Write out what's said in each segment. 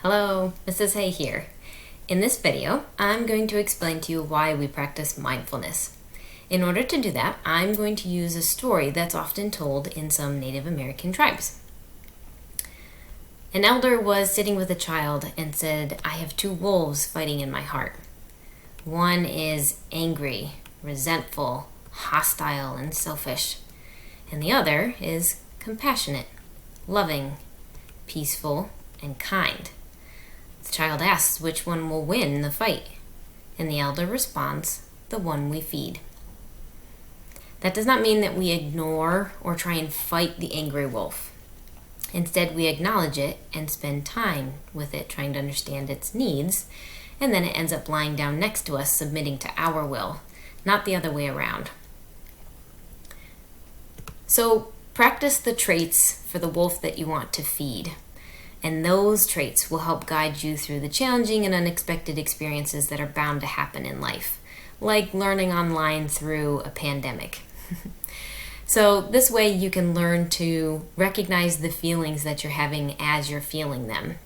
Hello, Mrs. Hay here. In this video, I'm going to explain to you why we practice mindfulness. In order to do that, I'm going to use a story that's often told in some Native American tribes. An elder was sitting with a child and said, "I have two wolves fighting in my heart. One is angry, resentful, hostile, and selfish, and the other is compassionate, loving, peaceful, and kind." The child asks which one will win in the fight, and the elder responds, "The one we feed." That does not mean that we ignore or try and fight the angry wolf. Instead, we acknowledge it and spend time with it trying to understand its needs, and then it ends up lying down next to us, submitting to our will, not the other way around. So practice the traits for the wolf that you want to feed. And those traits will help guide you through the challenging and unexpected experiences that are bound to happen in life, like learning online through a pandemic. So this way you can learn to recognize the feelings that you're having as you're feeling them.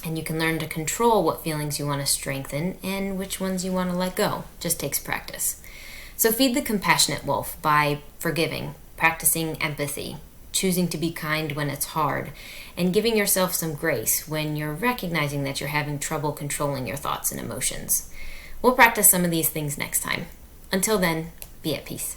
And you can learn to control what feelings you want to strengthen and which ones you want to let go. Just takes practice. So feed the compassionate wolf by forgiving, practicing empathy, choosing to be kind when it's hard, and giving yourself some grace when you're recognizing that you're having trouble controlling your thoughts and emotions. We'll practice some of these things next time. Until then, be at peace.